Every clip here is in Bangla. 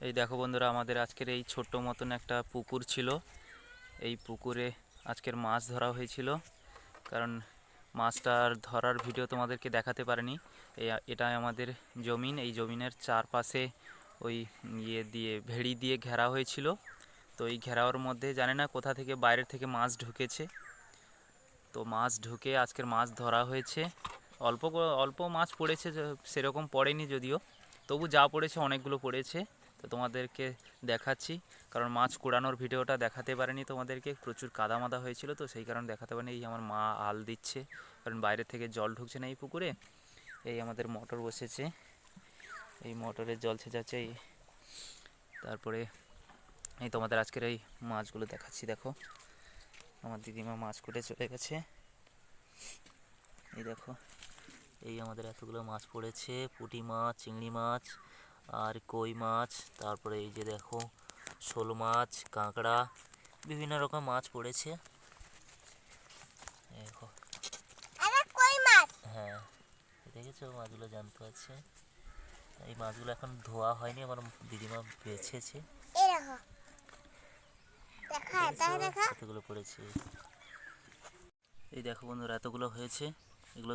এই দেখো বন্ধুরা, আমাদের আজকের এই ছোট্ট মতন একটা পুকুর ছিল। এই পুকুরে আজকের মাছ ধরা হয়েছিল, কারণ মাছটার ধরার ভিডিও তোমাদেরকে দেখাতে পারিনি। এটা আমাদের জমিন, এই জমিনের চারপাশে ওই ভেড়ি দিয়ে ঘেরা হয়েছিল। তো এই ঘেরাওয়ার মধ্যে জানি না কোথা থেকে বাইরের থেকে মাছ ঢুকেছে। তো মাছ ঢুকে আজকের মাছ ধরা হয়েছে। অল্প অল্প মাছ পড়েছে, সেরকম পড়েনি যদিও, তবু যা পড়েছে অনেকগুলো পড়েছে। তো তোমাদেরকে দেখাচ্ছি, কারণ মাছ কুড়ানোর ভিডিওটা দেখাতে পারিনি তোমাদেরকে, প্রচুর কাদা মাদা হয়েছিল, তো সেই কারণে দেখাতে পারিনি। এই আমার মা আল দিচ্ছে, কারণ বাইরে থেকে জল ঢুকছে না এই পুকুরে। এই আমাদের মোটর বসেছে, এই মোটরের জল ছেঁচাচ্ছে। তারপরে এই তোমাদের আজকের এই মাছগুলো দেখাচ্ছি। দেখো, আমার দিদিমা মাছ কুটে চলে গেছে। এই দেখো, এই আমাদের এতগুলো মাছ পড়েছে, পুঁটি মাছ, চিংড়ি মাছ আর কই মাছ। তারপরে এই যে দেখো, শোল মাছ, কাঁকড়া, বিভিন্ন রকম মাছ পড়েছে। দেখো, হ্যাঁ দেখেছো মাছগুলো জ্যান্ত আছে। এই মাছগুলো এখন ধোয়া হয়নি, আমার দিদিমা বেছেছে। এতগুলো পড়েছে। এই দেখো বন্ধুরা, এতগুলো হয়েছে। এগুলো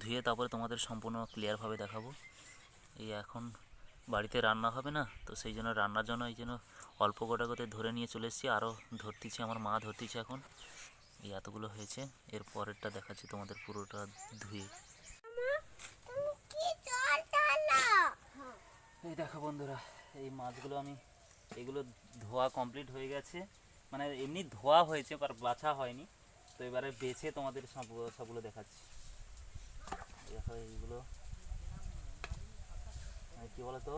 ধুয়ে তারপরে তোমাদের সম্পূর্ণ ক্লিয়ারভাবে দেখাবো। এই এখন বাড়িতে রান্না হবে না, তো সেই জন্য রান্নার জন্য এই জন্য অল্প গোটা করে ধরে নিয়ে চলে এসেছি। আরও ধরতেছি, আমার মা ধরতেছে এখন। এই এতগুলো হয়েছে, এর পরেরটা দেখাচ্ছি তোমাদের পুরোটা ধুয়ে। এই দেখো বন্ধুরা, এই মাছগুলো এগুলো ধোয়া কমপ্লিট হয়ে গেছে, মানে এমনি ধোয়া হয়েছে, আর বাছা হয়নি। তো এবারে বেছে তোমাদের সবগুলো দেখাচ্ছি। দেখো এইগুলো কি বলতো,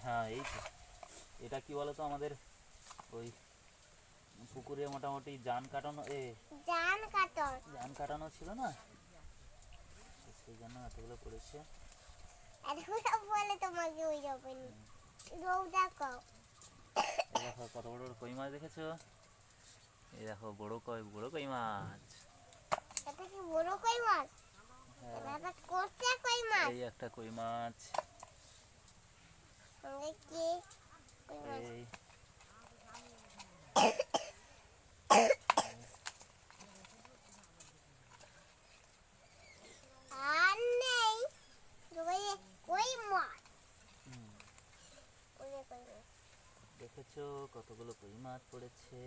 হ্যাঁ এই তো, এটা কি বলতো, আমাদের ওই পুকুরে মোটামুটি জান কাটানো ছিল না, সেই জন্য এতগুলো পড়েছে। দেখো কত বড় বড় কই মাছ দেখেছো। এই দেখো বড় কই মাছ। এই একটা কই মাছ। দেখেছো কতগুলো কই মাছ পড়েছে।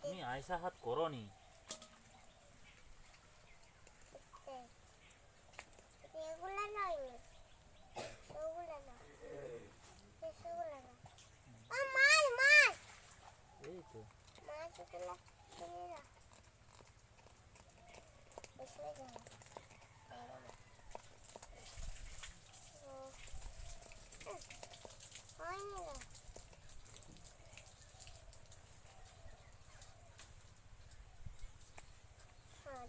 তুমি আয়সা হাত করনি। এই তো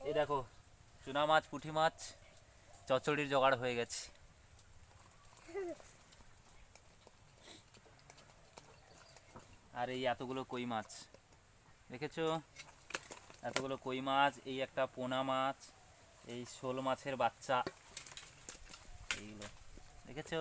এই দেখো, চুনা মাছ, পুঁটি মাছ, চচ্চড়ির জোগাড় হয়ে গেছে। আর এই এতগুলো কই মাছ দেখেছো, এতগুলো কই মাছ, এই একটা পোনা মাছ, এই শোল মাছের বাচ্চা, এইগুলো দেখেছো।